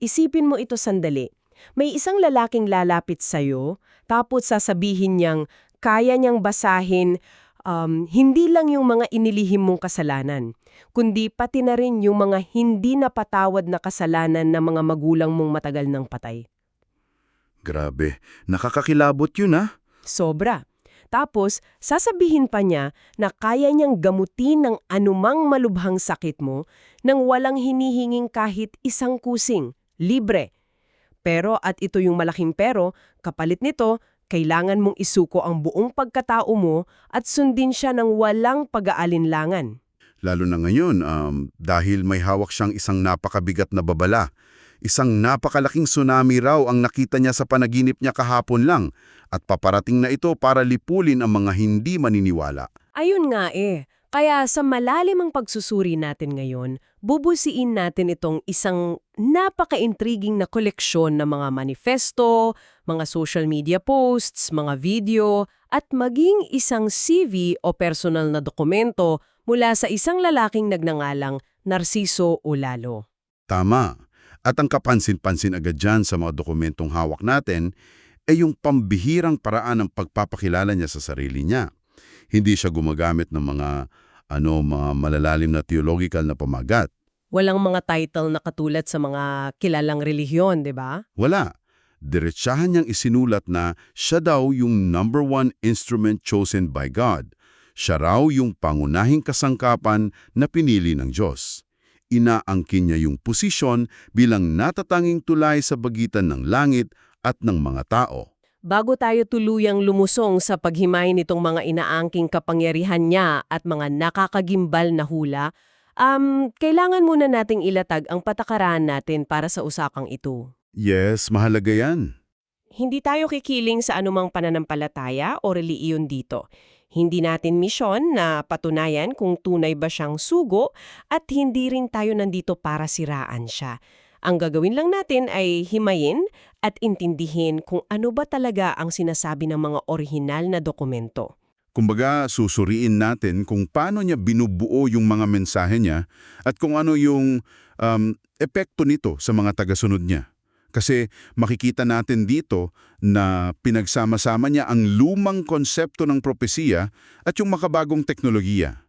Isipin mo ito sandali. May isang lalaking lalapit sa'yo, tapos sasabihin niyang kaya niyang basahin hindi lang yung mga inilihim mong kasalanan, kundi pati na rin yung mga hindi napatawad na kasalanan ng mga magulang mong matagal nang patay. Grabe, nakakakilabot yun ah. Sobra. Tapos, sasabihin pa niya na kaya niyang gamutin ng anumang malubhang sakit mo nang walang hinihinging kahit isang kusing, libre. Pero, at ito yung malaking pero, kapalit nito, kailangan mong isuko ang buong pagkatao mo at sundin siya ng walang pag-aalinlangan. Lalo na ngayon, dahil may hawak siyang isang napakabigat na babala. Isang napakalaking tsunami raw ang nakita niya sa panaginip niya kahapon lang at paparating na ito para lipulin ang mga hindi maniniwala. Ayun nga eh. Kaya sa malalim ang pagsusuri natin ngayon, bubusiin natin itong isang napaka-intriguing na koleksyon ng mga manifesto, mga social media posts, mga video, at maging isang CV o personal na dokumento mula sa isang lalaking nagngangalang Narciso Olalo. Tama. At ang kapansin-pansin agad dyan sa mga dokumentong hawak natin ay yung pambihirang paraan ng pagpapakilala niya sa sarili niya. Hindi siya gumagamit ng mga malalalim na theological na pamagat. Walang mga title na katulad sa mga kilalang relihiyon, di ba? Wala. Diretsahan niyang isinulat na siya daw yung #1 instrument chosen by God. Siya raw yung pangunahing kasangkapan na pinili ng Diyos. Inaangkin niya yung posisyon bilang natatanging tulay sa pagitan ng langit at ng mga tao. Bago tayo tuluyang lumusong sa paghimay nitong mga inaangking kapangyarihan niya at mga nakakagimbal na hula, kailangan muna nating ilatag ang patakaran natin para sa usapang ito. Yes, mahalaga yan. Hindi tayo kikiling sa anumang pananampalataya o relihiyon dito. Hindi natin misyon na patunayan kung tunay ba siyang sugo at hindi rin tayo nandito para siraan siya. Ang gagawin lang natin ay himayin at intindihin kung ano ba talaga ang sinasabi ng mga orihinal na dokumento. Kumbaga, susuriin natin kung paano niya binubuo yung mga mensahe niya at kung ano yung epekto nito sa mga tagasunod niya. Kasi makikita natin dito na pinagsama-sama niya ang lumang konsepto ng propesiya at yung makabagong teknolohiya.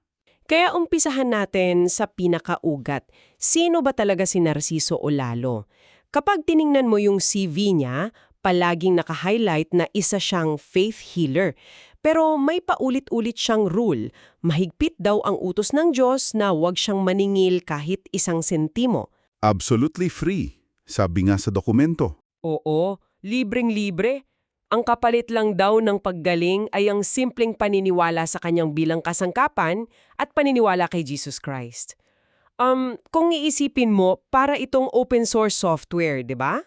Kaya umpisahan natin sa pinakaugat. Sino ba talaga si Narciso Olalo? Kapag tiningnan mo yung CV niya, palaging naka-highlight na isa siyang faith healer. Pero may paulit-ulit siyang rule. Mahigpit daw ang utos ng Diyos na huwag siyang maningil kahit isang sentimo. Absolutely free, sabi nga sa dokumento. Oo, libreng-libre. Ang kapalit lang daw ng paggaling ay ang simpleng paniniwala sa kanyang bilang kasangkapan at paniniwala kay Jesus Christ. Kung iisipin mo, para itong open source software, di ba?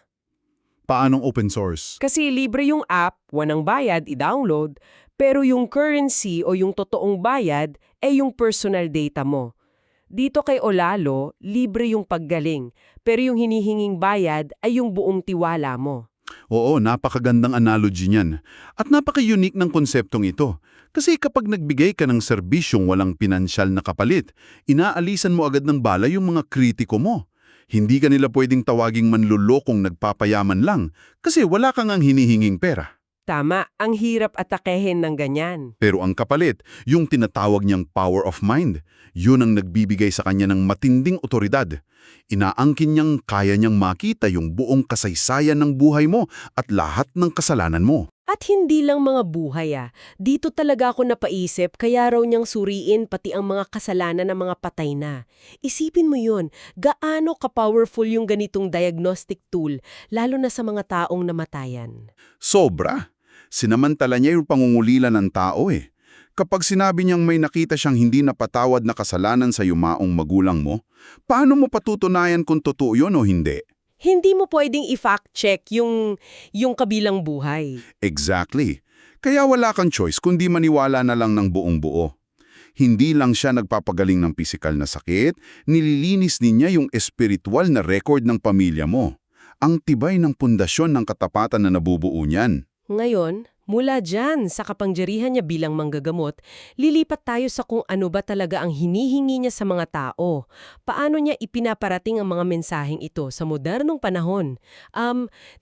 Paanong open source? Kasi libre yung app, walang bayad, i-download, pero yung currency o yung totoong bayad ay yung personal data mo. Dito kay Olalo, libre yung paggaling, pero yung hinihinging bayad ay yung buong tiwala mo. Oo, napakagandang analogy niyan. At napaka-unique ng konseptong ito. Kasi kapag nagbigay ka ng serbisyong walang pinansyal na kapalit, inaalisan mo agad ng bala yung mga kritiko mo. Hindi ka nila pwedeng tawaging manlulokong nagpapayaman lang kasi wala kang ang hinihinging pera. Tama, ang hirap atakehin ng ganyan. Pero ang kapalit, yung tinatawag niyang power of mind, yun ang nagbibigay sa kanya ng matinding otoridad. Inaangkin niyang kaya niyang makita yung buong kasaysayan ng buhay mo at lahat ng kasalanan mo. At hindi lang mga buhay Dito talaga ako napaisip kaya raw niyang suriin pati ang mga kasalanan ng mga patay na. Isipin mo yun, gaano ka-powerful yung ganitong diagnostic tool, lalo na sa mga taong namatayan. Sobra. Sinamantala niya yung pangungulila ng tao eh. Kapag sinabi niyang may nakita siyang hindi napatawad na kasalanan sa yumaong magulang mo, paano mo patutunayan kung totoo yun o hindi? Hindi mo pwedeng i-fact check yung kabilang buhay. Exactly. Kaya wala kang choice kundi maniwala na lang ng buong buo. Hindi lang siya nagpapagaling ng pisikal na sakit, nililinis niya yung espiritual na record ng pamilya mo. Ang tibay ng pundasyon ng katapatan na nabubuo niyan. Ngayon, Mula dyan sa kapangyarihan niya bilang manggagamot, lilipat tayo sa kung ano ba talaga ang hinihingi niya sa mga tao. Paano niya ipinaparating ang mga mensaheng ito sa modernong panahon?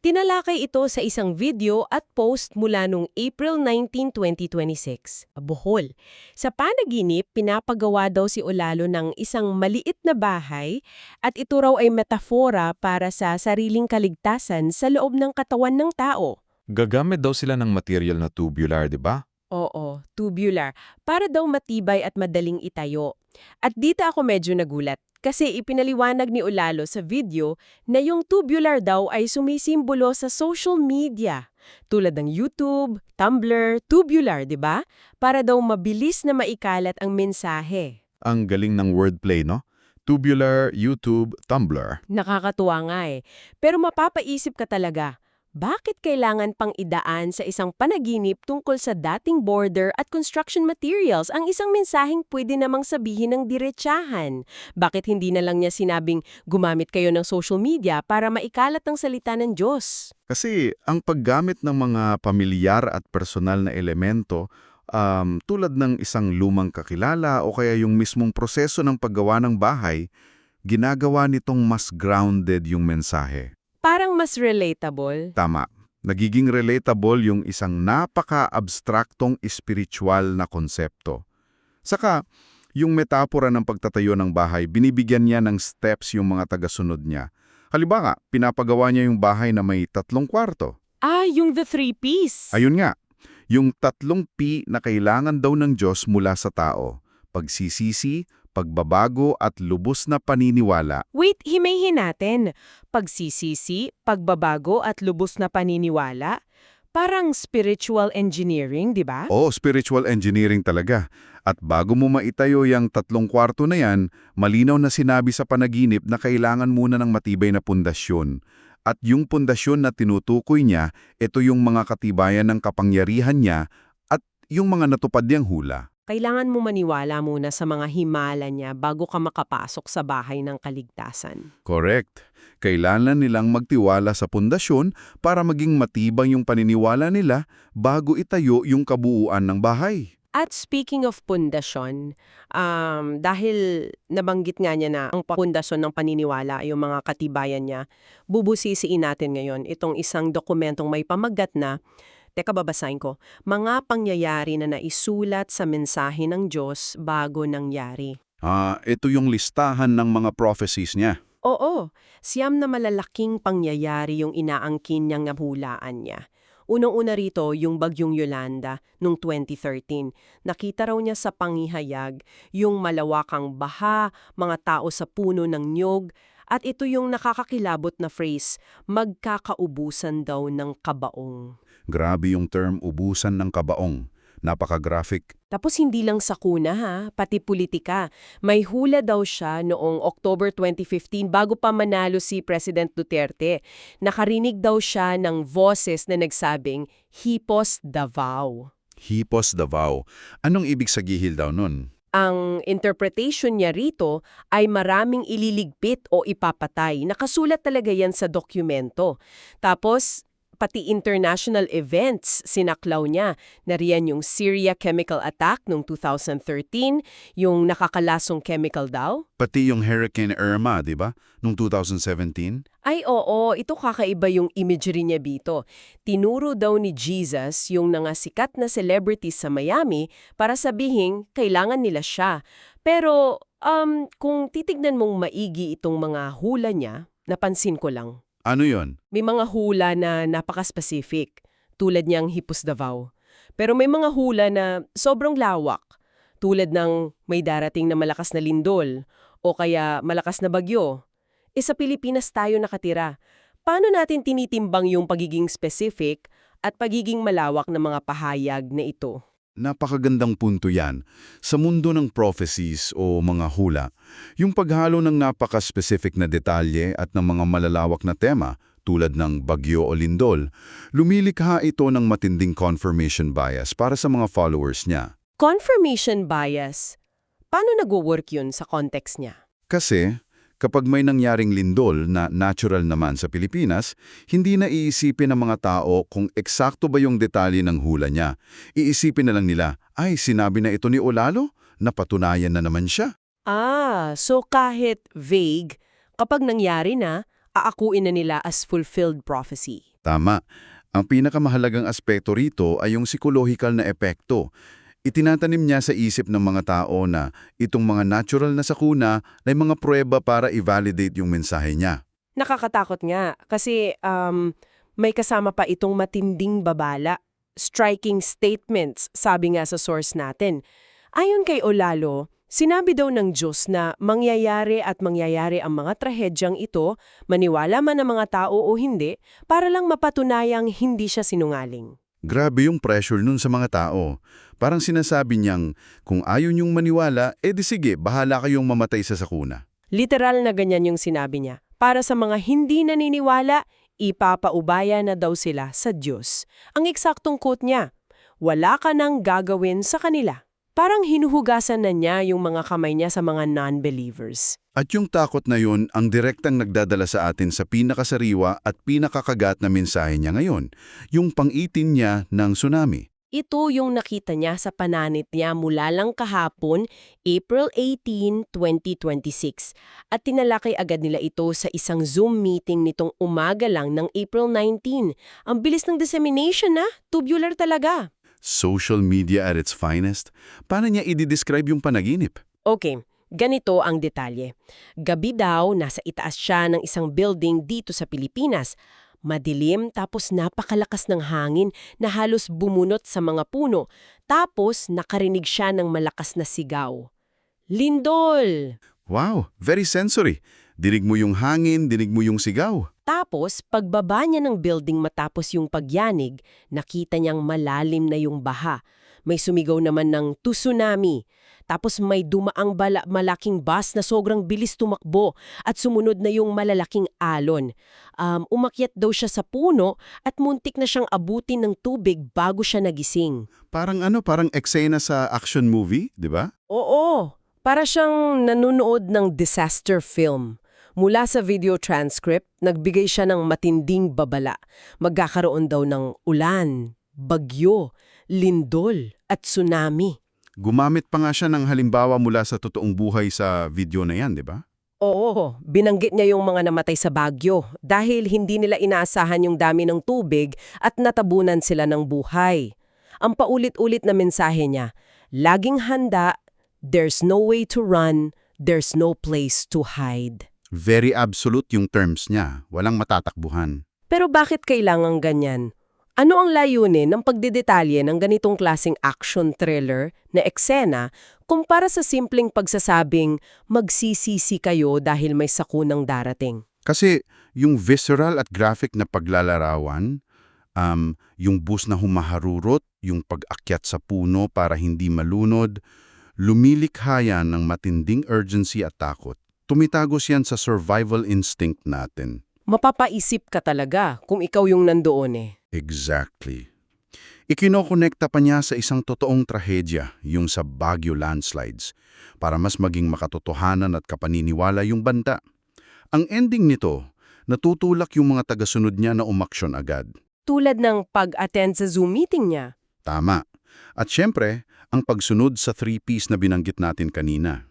Tinalakay ito sa isang video at post mula noong April 19, 2026. Bohol. Sa panaginip, pinapagawa daw si Olalo ng isang maliit na bahay at ito raw ay metafora para sa sariling kaligtasan sa loob ng katawan ng tao. Gagamit daw sila ng material na tubular, di ba? Oo, tubular. Para daw matibay at madaling itayo. At dito ako medyo nagulat kasi ipinaliwanag ni Olalo sa video na yung tubular daw ay sumisimbolo sa social media. Tulad ng YouTube, Tumblr, tubular, di ba? Para daw mabilis na maikalat ang mensahe. Ang galing ng wordplay, no? Tubular, YouTube, Tumblr. Nakakatuwa nga eh. Pero mapapaisip ka talaga, bakit kailangan pang idaan sa isang panaginip tungkol sa dating border at construction materials ang isang mensaheng pwede namang sabihin ng diretsahan? Bakit hindi na lang niya sinabing gumamit kayo ng social media para maikalat ang salita ng Diyos? Kasi ang paggamit ng mga pamilyar at personal na elemento, tulad ng isang lumang kakilala o kaya yung mismong proseso ng paggawa ng bahay, ginagawa nitong mas grounded yung mensahe. Parang mas relatable. Tama. Nagiging relatable yung isang napaka-abstraktong espiritual na konsepto. Saka, yung metapora ng pagtatayo ng bahay, binibigyan niya ng steps yung mga tagasunod niya. Halimbawa, pinapagawa niya yung bahay na may 3 kwarto. Yung the 3 Ps. Ayun nga, yung 3 P na kailangan daw ng Diyos mula sa tao. Pagsisisi, pagbabago at lubos na paniniwala. Wait, himayhin natin. Pagsisisi, pagbabago at lubos na paniniwala. Parang spiritual engineering, di ba? Oo, spiritual engineering talaga. At bago mo maitayo yung 3 kwarto na yan, malinaw na sinabi sa panaginip na kailangan muna ng matibay na pundasyon. At yung pundasyon na tinutukoy niya, ito yung mga katibayan ng kapangyarihan niya at yung mga natupad niyang hula. Kailangan mo maniwala muna sa mga himala niya bago ka makapasok sa bahay ng kaligtasan. Correct. Kailangan nilang magtiwala sa pundasyon para maging matibay yung paniniwala nila bago itayo yung kabuuan ng bahay. At speaking of pundasyon, dahil nabanggit nga niya na ang pundasyon ng paniniwala ay yung mga katibayan niya, bubusisiin natin ngayon itong isang dokumentong may pamagat na, teka babasahin ko, mga pangyayari na naisulat sa mensahe ng Diyos bago nangyari. Ito yung listahan ng mga prophecies niya. Oo, 9 na malalaking pangyayari yung inaangkin niyang nahulaan niya. Unang-una rito, yung bagyong Yolanda noong 2013. Nakita raw niya sa panghihayag yung malawakang baha, mga tao sa puno ng niyog, at ito yung nakakakilabot na phrase, magkakaubusan daw ng kabaong. Grabe yung term ubusan ng kabaong. Napaka-graphic. Tapos hindi lang sakuna ha, pati politika. May hula daw siya noong October 2015 bago pa manalo si President Duterte. Nakarinig daw siya ng boses na nagsabing, Hipos Davao. Hipos Davao. Anong ibig sagihil daw nun? Ang interpretation niya rito ay maraming ililigpit o ipapatay. Nakasulat talaga yan sa dokumento. Tapos, pati international events sinaklaw niya. Nariyan yung Syria chemical attack noong 2013, yung nakakalasong chemical daw. Pati yung Hurricane Irma, di ba? Noong 2017? Ay oo, ito kakaiba yung imagery niya dito. Tinuro daw ni Jesus yung sikat na celebrities sa Miami para sabihin kailangan nila siya. Pero kung titignan mong maigi itong mga hula niya, napansin ko lang. Ano yon? May mga hula na napaka-specific, tulad niyang Hipos Davao. Pero may mga hula na sobrang lawak, tulad ng may darating na malakas na lindol o kaya malakas na bagyo. Sa Pilipinas tayo nakatira. Paano natin tinitimbang yung pagiging specific at pagiging malawak ng mga pahayag na ito? Napakagandang punto yan. Sa mundo ng prophecies o mga hula, yung paghalo ng napaka-specific na detalye at ng mga malalawak na tema, tulad ng bagyo o lindol, lumilikha ito ng matinding confirmation bias para sa mga followers niya. Confirmation bias? Paano nagwo-work yun sa context niya? Kasi, Kapag may nangyaring lindol na natural naman sa Pilipinas, hindi na iisipin ng mga tao kung eksakto ba yung detalye ng hula niya. Iisipin na lang nila, ay sinabi na ito ni Olalo, napatunayan na naman siya. So kahit vague, kapag nangyari na, aakuin na nila as fulfilled prophecy. Tama. Ang pinakamahalagang aspekto rito ay yung psychological na epekto. Itinatanim niya sa isip ng mga tao na itong mga natural na sakuna ay mga pruweba para i-validate yung mensahe niya. Nakakatakot nga kasi may kasama pa itong matinding babala. Striking statements, sabi nga sa source natin. Ayon kay Olalo, sinabi daw ng Diyos na mangyayari at mangyayari ang mga trahedyang ito, maniwala man ang mga tao o hindi, para lang mapatunayang hindi siya sinungaling. Grabe yung pressure nun sa mga tao. Parang sinasabi niyang, kung ayaw niyong maniwala, di sige, bahala kayong mamatay sa sakuna. Literal na ganyan yung sinabi niya. Para sa mga hindi naniniwala, ipapaubaya na daw sila sa Diyos. Ang eksaktong quote niya, wala ka nang gagawin sa kanila. Parang hinuhugasan na niya yung mga kamay niya sa mga non-believers. At yung takot na yun ang direktang nagdadala sa atin sa pinakasariwa at pinakakagat na mensahe niya ngayon, yung pang-itin niya ng tsunami. Ito yung nakita niya sa pananit niya mula lang kahapon, April 18, 2026. At tinalakay agad nila ito sa isang Zoom meeting nitong umaga lang ng April 19. Ang bilis ng dissemination na, tubular talaga. Social media at its finest. Paano niya i-describe yung panaginip? Okay, ganito ang detalye. Gabi daw, nasa itaas siya ng isang building dito sa Pilipinas. Madilim tapos napakalakas ng hangin na halos bumunot sa mga puno. Tapos nakarinig siya ng malakas na sigaw. Lindol! Wow, very sensory. Dinig mo yung hangin, dinig mo yung sigaw. Tapos, pagbaba niya ng building matapos yung pagyanig, nakita niyang malalim na yung baha. May sumigaw naman ng tsunami. Tapos may dumaang malaking bus na sobrang bilis tumakbo at sumunod na yung malalaking alon. Umakyat daw siya sa puno at muntik na siyang abutin ng tubig bago siya nagising. Parang eksena sa action movie, di ba? Oo, para siyang nanonood ng disaster film. Mula sa video transcript, nagbigay siya ng matinding babala. Magkakaroon daw ng ulan, bagyo, lindol at tsunami. Gumamit pa nga siya ng halimbawa mula sa totoong buhay sa video na yan, di ba? Oo, binanggit niya yung mga namatay sa bagyo dahil hindi nila inaasahan yung dami ng tubig at natabunan sila ng buhay. Ang paulit-ulit na mensahe niya, laging handa, there's no way to run, there's no place to hide. Very absolute yung terms niya, walang matatakbuhan. Pero bakit kailangang ganyan? Ano ang layunin ng pagdedetalye ng ganitong klaseng action thriller na eksena kumpara sa simpleng pagsasabing magsisisi kayo dahil may sakunang darating? Kasi yung visceral at graphic na paglalarawan, yung bus na humaharurot, yung pag-akyat sa puno para hindi malunod, lumilikha yan ng matinding urgency at takot. Tumitagos yan sa survival instinct natin. Mapapaisip ka talaga kung ikaw yung nandoon eh. Exactly. Ikinokonekta pa niya sa isang totoong trahedya, yung sa Baguio landslides, para mas maging makatotohanan at kapaniniwala yung banta. Ang ending nito, natutulak yung mga tagasunod niya na umaksyon agad. Tulad ng pag-attend sa Zoom meeting niya. Tama. At syempre, ang pagsunod sa 3Ps na binanggit natin kanina.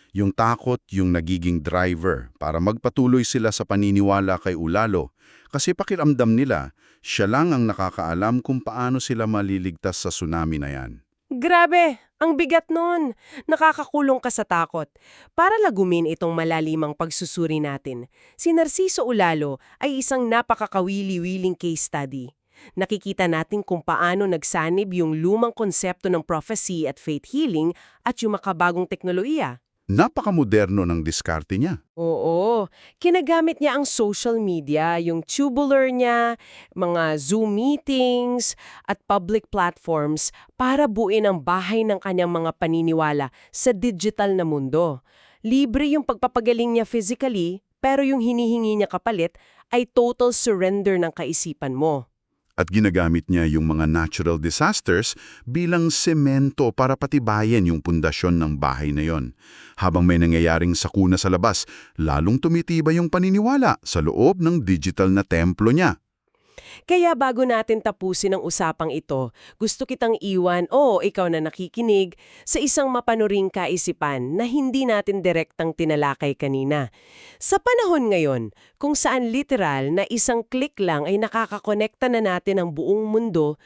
Yung takot yung nagiging driver para magpatuloy sila sa paniniwala kay Olalo kasi pakiramdam nila, siya lang ang nakakaalam kung paano sila maliligtas sa tsunami na yan. Grabe! Ang bigat nun! Nakakakulong ka sa takot. Para lagumin itong malalimang pagsusuri natin, si Narciso Olalo ay isang napakakawili-wiling case study. Nakikita natin kung paano nagsanib yung lumang konsepto ng prophecy at faith healing at yung makabagong teknolohiya. Napakamoderno ng diskarte niya. Oo. Kinagamit niya ang social media, yung tubular niya, mga Zoom meetings, at public platforms para buuin ang bahay ng kanyang mga paniniwala sa digital na mundo. Libre yung pagpapagaling niya physically, pero yung hinihingi niya kapalit ay total surrender ng kaisipan mo. At ginagamit niya yung mga natural disasters bilang semento para patibayan yung pundasyon ng bahay na yon. Habang may nangyayaring sakuna sa labas, lalong tumitibay yung paniniwala sa loob ng digital na templo niya. Kaya bago natin tapusin ang usapang ito, gusto kitang iwan o ikaw na nakikinig sa isang mapanuring kaisipan na hindi natin direktang tinalakay kanina. Sa panahon ngayon, kung saan literal na isang click lang ay nakakakonekta na natin ang buong mundo,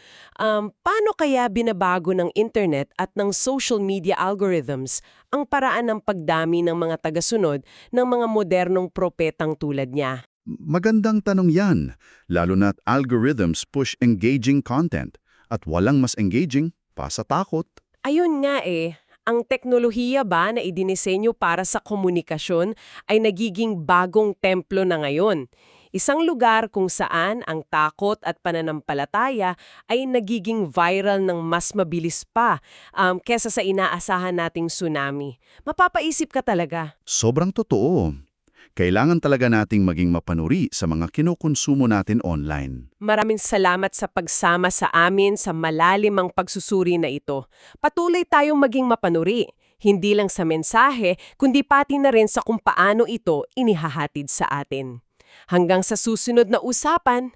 paano kaya binabago ng internet at ng social media algorithms ang paraan ng pagdami ng mga tagasunod ng mga modernong propetang tulad niya? Magandang tanong yan, lalo na't algorithms push engaging content at walang mas engaging pa sa takot. Ayun nga ang teknolohiya ba na idinisenyo para sa komunikasyon ay nagiging bagong templo na ngayon. Isang lugar kung saan ang takot at pananampalataya ay nagiging viral ng mas mabilis pa kesa sa inaasahan nating tsunami. Mapapaisip ka talaga. Sobrang totoo. Kailangan talaga nating maging mapanuri sa mga kinukonsumo natin online. Maraming salamat sa pagsama sa amin sa malalimang pagsusuri na ito. Patuloy tayong maging mapanuri, hindi lang sa mensahe, kundi pati na rin sa kung paano ito inihahatid sa atin. Hanggang sa susunod na usapan,